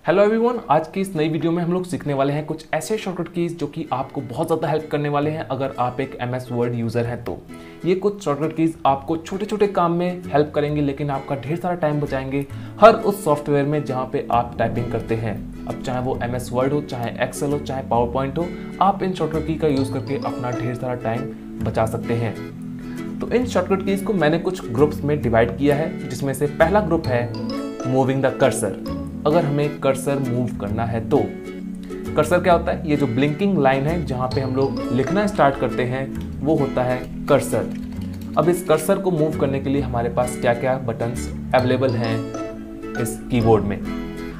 Hello everyone, आज की इस नई वीडियो में हम लोग सीखने वाले हैं कुछ ऐसे शॉर्टकट कीज जो कि आपको बहुत ज़्यादा हेल्प करने वाले हैं अगर आप एक MS वर्ड यूज़र हैं तो। ये कुछ शॉर्टकट कीज आपको छोटे छोटे काम में हेल्प करेंगे, लेकिन आपका ढेर सारा टाइम बचाएंगे हर उस सॉफ्टवेयर में जहाँ पे आप टाइपिंग करते हैं। अब चाहे वो MS वर्ड हो, चाहे एक्सेल हो, चाहे पावर पॉइंट हो, आप इन शॉर्टकट की का यूज़ करके अपना ढेर सारा टाइम बचा सकते हैं। तो इन शॉर्टकट कीज को मैंने कुछ ग्रुप्स में डिवाइड किया है, जिसमें से पहला ग्रुप है मूविंग द कर्सर। अगर हमें कर्सर मूव करना है तो कर्सर क्या होता है? ये जो ब्लिंकिंग लाइन है जहाँ पे हम लोग लिखना स्टार्ट करते हैं वो होता है कर्सर। अब इस कर्सर को मूव करने के लिए हमारे पास क्या क्या बटन्स अवेलेबल हैं इस कीबोर्ड में।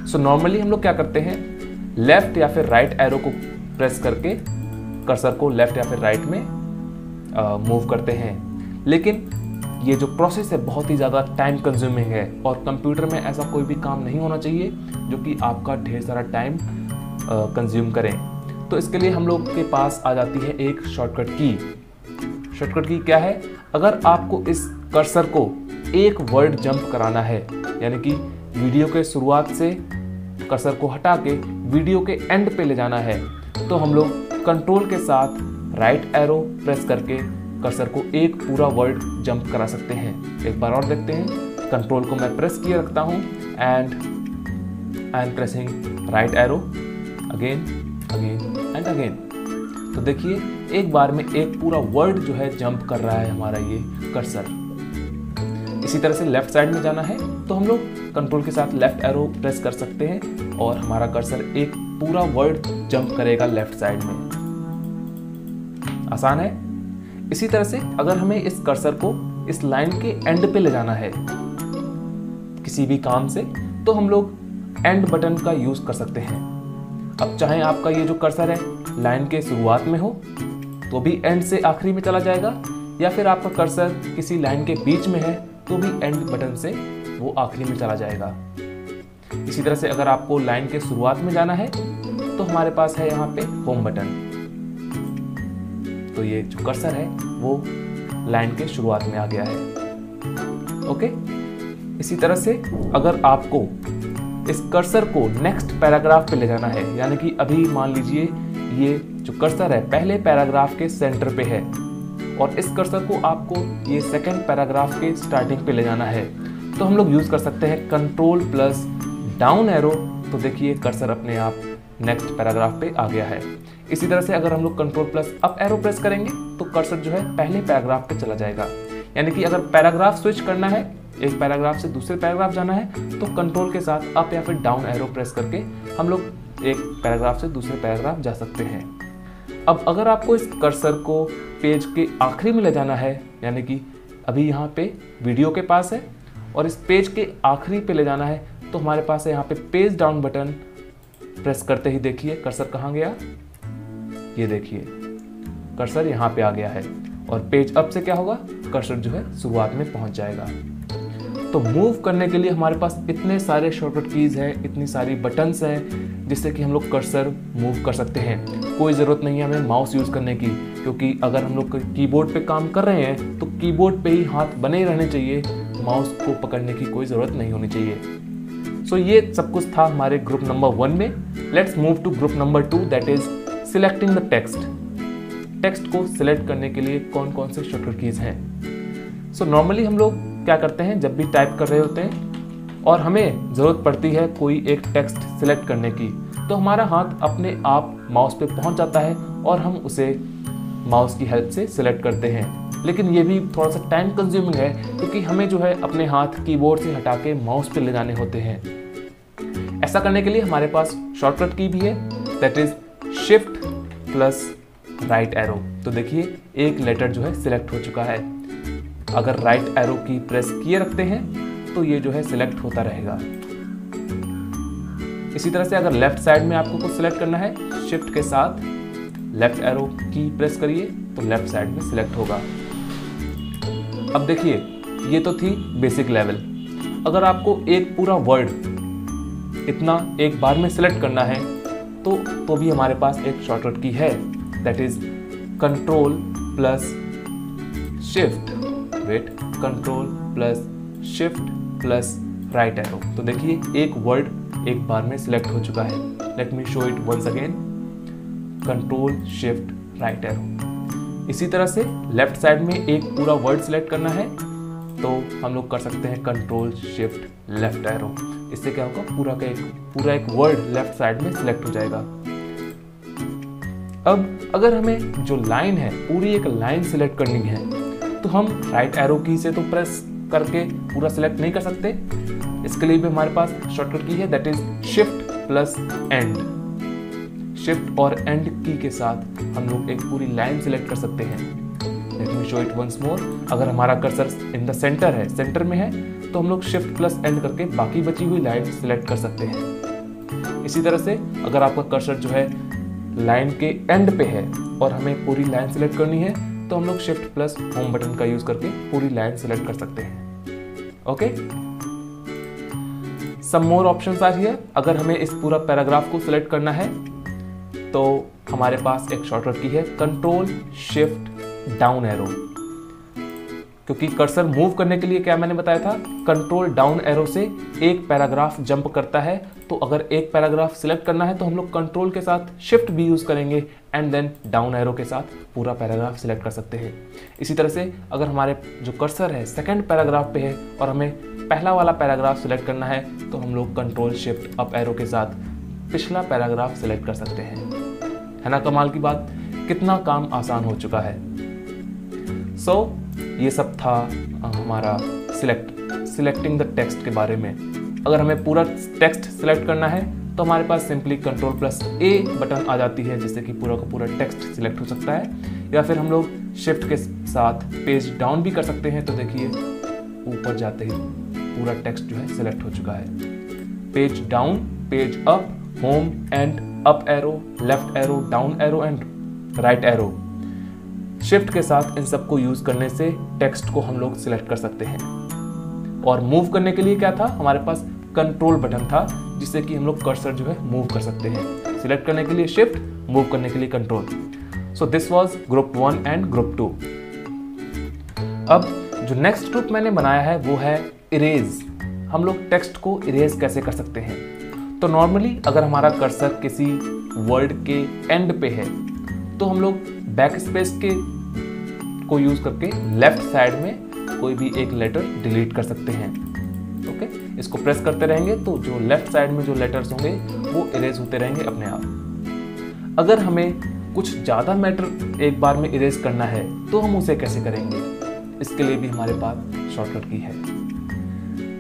सो नॉर्मली हम लोग क्या करते हैं, लेफ्ट या फिर राइट एरो को प्रेस करके कर्सर को लेफ्ट या फिर राइट में मूव करते हैं। लेकिन ये जो प्रोसेस है बहुत ही ज़्यादा टाइम कंज्यूमिंग है और कंप्यूटर में ऐसा कोई भी काम नहीं होना चाहिए जो कि आपका ढेर सारा टाइम कंज्यूम करें। तो इसके लिए हम लोग के पास आ जाती है एक शॉर्टकट की। शॉर्टकट की क्या है? अगर आपको इस कर्सर को एक वर्ड जंप कराना है, यानी कि वीडियो के शुरुआत से कर्सर को हटा के वीडियो के एंड पे ले जाना है, तो हम लोग कंट्रोल के साथ राइट एरो प्रेस करके कर्सर को एक पूरा वर्ड जंप करा सकते हैं। एक बार और देखते हैं। कंट्रोल को मैं प्रेस किए रखता हूं and I am pressing right arrow again again and again. तो देखिए एक बार में एक पूरा वर्ड जो है जंप कर रहा है हमारा ये कर्सर। इसी तरह से लेफ्ट साइड में जाना है तो हम लोग कंट्रोल के साथ लेफ्ट एरो प्रेस कर सकते हैं और हमारा कर्सर एक पूरा वर्ड जंप करेगा लेफ्ट साइड में। आसान है। इसी तरह से अगर हमें इस कर्सर को इस लाइन के एंड पे ले जाना है किसी भी काम से, तो हम लोग एंड बटन का यूज कर सकते हैं। अब चाहे आपका ये जो कर्सर है लाइन के शुरुआत में हो तो भी एंड से आखिरी में चला जाएगा, या फिर आपका कर्सर किसी लाइन के बीच में है तो भी एंड बटन से वो आखिरी में चला जाएगा। इसी तरह से अगर आपको लाइन के शुरुआत में जाना है तो हमारे पास है यहाँ पे होम बटन। तो ये जो कर्सर है वो लाइन के शुरुआत में आ गया है। ओके। इसी तरह से अगर आपको इस कर्सर को नेक्स्ट पैराग्राफ पे ले जाना है, यानी कि अभी मान लीजिए ये जो कर्सर है पहले पैराग्राफ के सेंटर पे है और इस कर्सर को आपको ये सेकंड पैराग्राफ के स्टार्टिंग पे ले जाना है, तो हम लोग यूज कर सकते हैं कंट्रोल प्लस डाउन एरो। तो देखिए कर्सर अपने आप नेक्स्ट पैराग्राफ पे आ गया है। इसी तरह से अगर हम लोग control plus up arrow press करेंगे तो कर्सर जो है पहले पैराग्राफ पे चला जाएगा। यानी कि अगर पैराग्राफ स्विच करना है, एक पैराग्राफ से दूसरे पैराग्राफ जाना है, तो कंट्रोल के साथ अप या फिर डाउन एरो प्रेस करके हम लोग एक पैराग्राफ से दूसरे पैराग्राफ जा सकते हैं। अब अगर आपको इस कर्सर को पेज के आखिरी में ले जाना है, यानी कि अभी यहाँ पे वीडियो के पास है और इस पेज के आखिरी पे ले जाना है, तो हमारे पास है यहाँ पे पेज डाउन बटन। प्रेस करते ही देखिए कर्सर कहाँ गया, ये देखिए कर्सर यहाँ पे आ गया है। और पेज अप से क्या होगा, कर्सर जो है शुरुआत में पहुंच जाएगा। तो मूव करने के लिए हमारे पास इतने सारे शॉर्टकट कीज हैं, इतनी सारी बटन्स हैं जिससे कि हम लोग कर्सर मूव कर सकते हैं। कोई ज़रूरत नहीं है हमें माउस यूज़ करने की, क्योंकि अगर हम लोग कीबोर्ड पे काम कर रहे हैं तो कीबोर्ड पे ही हाथ बने रहने चाहिए, माउस को पकड़ने की कोई ज़रूरत नहीं होनी चाहिए। सो ये सब कुछ था हमारे ग्रुप नंबर 1 में। Let's move to group number 2, that is selecting the text. Text को सिलेक्ट करने के लिए कौन कौन से शॉर्टकट कीज हैं? सो नॉर्मली हम लोग क्या करते हैं, जब भी टाइप कर रहे होते हैं और हमें ज़रूरत पड़ती है कोई एक टेक्स्ट सिलेक्ट करने की, तो हमारा हाथ अपने आप माउस पे पहुंच जाता है और हम उसे माउस की हेल्प से सिलेक्ट करते हैं। लेकिन ये भी थोड़ा सा टाइम कंज्यूमिंग है, क्योंकि हमें जो है अपने हाथ कीबोर्ड से हटा के माउस पे ले जाने होते हैं। ऐसा करने के लिए हमारे पास शॉर्टकट की भी है, that is shift plus right arrow. तो देखिए एक लेटर जो है सिलेक्ट हो चुका है। अगर राइट एरो की प्रेस किए रखते हैं तो ये जो है सिलेक्ट होता रहेगा। इसी तरह से अगर लेफ्ट साइड में आपको कुछ सिलेक्ट करना है, शिफ्ट के साथ लेफ्ट एरो की प्रेस करिए तो लेफ्ट साइड में सिलेक्ट होगा। अब देखिए ये तो थी बेसिक लेवल। अगर आपको एक पूरा वर्ड इतना एक बार में सिलेक्ट करना है तो भी हमारे पास एक शॉर्टकट की है, that is control plus shift. Wait, control plus shift plus right arrow. तो देखिए एक वर्ड एक बार में सिलेक्ट हो चुका है। Let me show it once again, control shift right arrow. इसी तरह से लेफ्ट साइड में एक पूरा वर्ड सिलेक्ट करना है तो हम लोग कर सकते हैं कंट्रोल शिफ्ट लेफ्ट एरो। इससे क्या होगा, पूरा एक वर्ड लेफ्ट साइड में सिलेक्ट हो जाएगा। अब अगर हमें जो लाइन है, पूरी एक लाइन सिलेक्ट करनी है तो हम राइट एरो की से तो प्रेस करके पूरा सिलेक्ट नहीं कर सकते। इसके लिए भी हमारे पास शॉर्टकट की है, that is shift plus and. Shift और एंड की के साथ हम लोग एक पूरी लाइन सिलेक्ट कर सकते हैं। Let me show it once more. अगर हमारा कर्सर इन द सेंटर है, सेंटर में है, तो हम लोग शिफ्ट प्लस एंड करके बाकी बची हुई लाइन सिलेक्ट कर सकते हैं। इसी तरह से अगर आपका कर्सर जो है लाइन के एंड पे है और हमें पूरी लाइन सिलेक्ट करनी है तो हम लोग शिफ्ट प्लस होम बटन का यूज करके पूरी लाइन सिलेक्ट कर सकते हैं। Okay, some more options are here. अगर हमें इस पूरा पैराग्राफ को सिलेक्ट करना है तो हमारे पास एक शॉर्टकट की है, कंट्रोल शिफ्ट डाउन एरो। क्योंकि कर्सर मूव करने के लिए क्या मैंने बताया था, कंट्रोल डाउन एरो से एक पैराग्राफ जंप करता है। तो अगर एक पैराग्राफ सिलेक्ट करना है तो हम लोग कंट्रोल के साथ शिफ्ट भी यूज करेंगे एंड देन डाउन एरो के साथ पूरा पैराग्राफ सिलेक्ट कर सकते हैं। इसी तरह से अगर हमारे जो कर्सर है सेकंड पैराग्राफ पे है और हमें पहला वाला पैराग्राफ सिलेक्ट करना है तो हम लोग कंट्रोल शिफ्ट अप एरो के साथ पिछला पैराग्राफ सिलेक्ट कर सकते हैं। है ना कमाल की बात, कितना काम आसान हो चुका है। ये सब था हमारा सिलेक्टिंग द टेक्स्ट के बारे में। अगर हमें पूरा टेक्स्ट सिलेक्ट करना है तो हमारे पास सिंपली कंट्रोल प्लस ए बटन आ जाती है, जिससे कि पूरा का पूरा टेक्स्ट सिलेक्ट हो सकता है। या फिर हम लोग शिफ्ट के साथ पेज डाउन भी कर सकते हैं। तो देखिए ऊपर जाते ही पूरा टेक्स्ट जो है सिलेक्ट हो चुका है। Page down, page up, home and up arrow, left arrow, down arrow and right arrow. Shift के साथ इन सबको यूज करने से टेक्स्ट को हम लोग सिलेक्ट कर सकते हैं। और मूव करने के लिए क्या था, हमारे पास कंट्रोल बटन था, जिससे कि हम लोग कर्सर जो है मूव कर सकते हैं। सिलेक्ट करने के लिए शिफ्ट, मूव करने के लिए control. So this was group 1 and group 2। अब जो नेक्स्ट ग्रुप मैंने बनाया है वो है इरेज। हम लोग टेक्स्ट को इरेज कैसे कर सकते हैं। तो नॉर्मली अगर हमारा कर्सर किसी वर्ड के एंड पे है तो हम लोग बैक स्पेस को यूज करके लेफ्ट साइड में कोई भी एक लेटर डिलीट कर सकते हैं। ओके, इसको प्रेस करते रहेंगे तो जो लेफ्ट साइड में जो लेटर्स होंगे वो इरेज होते रहेंगे अपने आप। अगर हमें कुछ ज़्यादा मैटर एक बार में इरेज करना है तो हम उसे कैसे करेंगे, इसके लिए भी हमारे पास शॉर्टकट की है।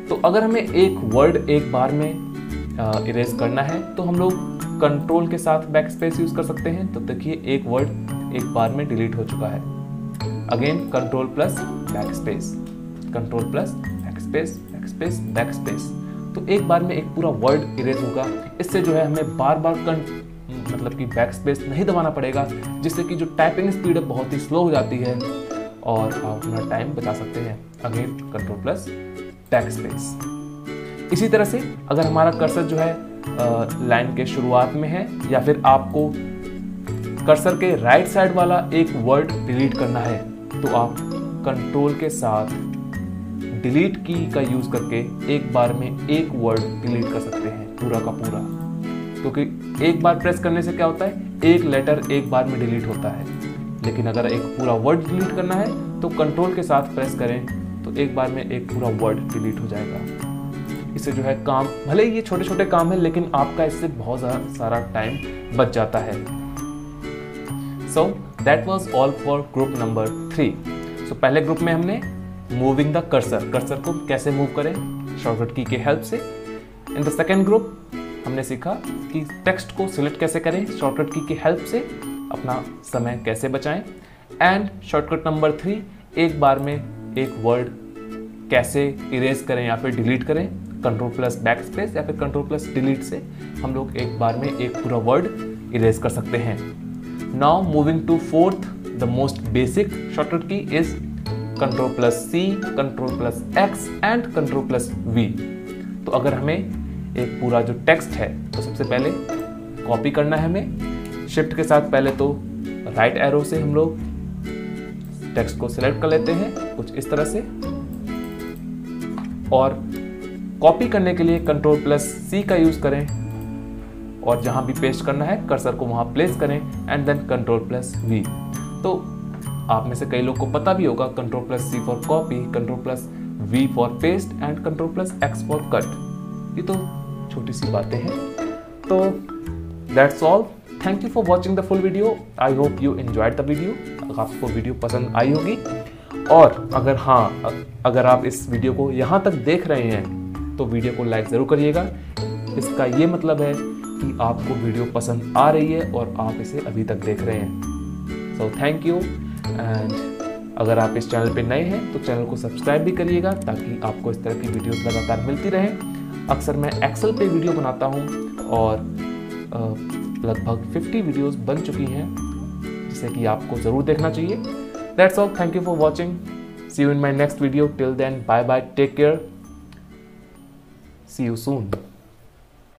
तो अगर हमें एक वर्ड एक बार में इरेज करना है तो हम लोग कंट्रोल के साथ बैक स्पेस यूज कर सकते हैं। तो देखिए एक वर्ड एक बार में डिलीट हो चुका है। Again control plus back space, control plus back space, back space, back space. तो एक बार में एक पूरा वर्ड इरेज होगा। इससे जो है हमें बार बार मतलब कि बैक स्पेस नहीं दबाना पड़ेगा, जिससे कि जो टाइपिंग स्पीड है बहुत ही स्लो हो जाती है और आप अपना टाइम बचा सकते हैं। Again control plus back space. इसी तरह से अगर हमारा कर्सर जो है लाइन के शुरुआत में है या फिर आपको कर्सर के राइट साइड वाला एक वर्ड डिलीट करना है तो आप कंट्रोल के साथ डिलीट की का यूज करके एक बार में एक वर्ड डिलीट कर सकते हैं पूरा का पूरा। क्योंकि एक बार प्रेस करने से क्या होता है, एक लेटर एक बार में डिलीट होता है। लेकिन अगर एक पूरा वर्ड डिलीट करना है तो कंट्रोल के साथ प्रेस करें तो एक बार में एक पूरा वर्ड डिलीट हो जाएगा। इससे जो है काम, भले ही ये छोटे छोटे काम है लेकिन आपका इससे बहुत सारा टाइम बच जाता है। So that was all for group number 3। सो पहले ग्रुप में हमने मूविंग द कर्सर को कैसे मूव करें शॉर्टकट की के हेल्प से। इन द सेकेंड ग्रुप हमने सीखा कि टेक्स्ट को सिलेक्ट कैसे करें शॉर्टकट की के हेल्प से, अपना समय कैसे बचाएं। एंड शॉर्टकट नंबर 3, एक बार में एक वर्ड कैसे इरेज करें या फिर डिलीट करें। कंट्रोल प्लस बैक स्पेस या फिर कंट्रोल प्लस डिलीट से हम लोग एक बार में एक पूरा वर्ड इरेज कर सकते हैं। Now moving to fourth, the most basic shortcut key is control plus C, control plus X and control plus V। तो अगर हमें एक पूरा जो टेक्स्ट है तो सबसे पहले कॉपी करना है हमें। शिफ्ट के साथ पहले तो राइट एरो से हम लोग टेक्स्ट को सिलेक्ट कर लेते हैं कुछ इस तरह से, और कॉपी करने के लिए Ctrl+C का यूज़ करें और जहाँ भी पेस्ट करना है कर्सर को वहाँ प्लेस करें एंड देन Ctrl+V। तो आप में से कई लोग को पता भी होगा Ctrl+C for copy, Ctrl+V for paste and Ctrl+X for cut. ये तो छोटी सी बातें हैं। तो that's all. Thank you for watching the full video. I hope you enjoyed the video. आपको वीडियो पसंद आई होगी, और अगर आप इस वीडियो को यहाँ तक देख रहे हैं तो वीडियो को लाइक ज़रूर करिएगा। इसका ये मतलब है कि आपको वीडियो पसंद आ रही है और आप इसे अभी तक देख रहे हैं। So thank you. एंड अगर आप इस चैनल पे नए हैं तो चैनल को सब्सक्राइब भी करिएगा ताकि आपको इस तरह की वीडियोस लगातार मिलती रहें। अक्सर मैं एक्सेल पे वीडियो बनाता हूँ और लगभग 50 वीडियोस बन चुकी हैं, जिसे कि आपको ज़रूर देखना चाहिए। That's all. Thank you for watching. See you in my next video. Till then, bye bye. Take care. See you soon.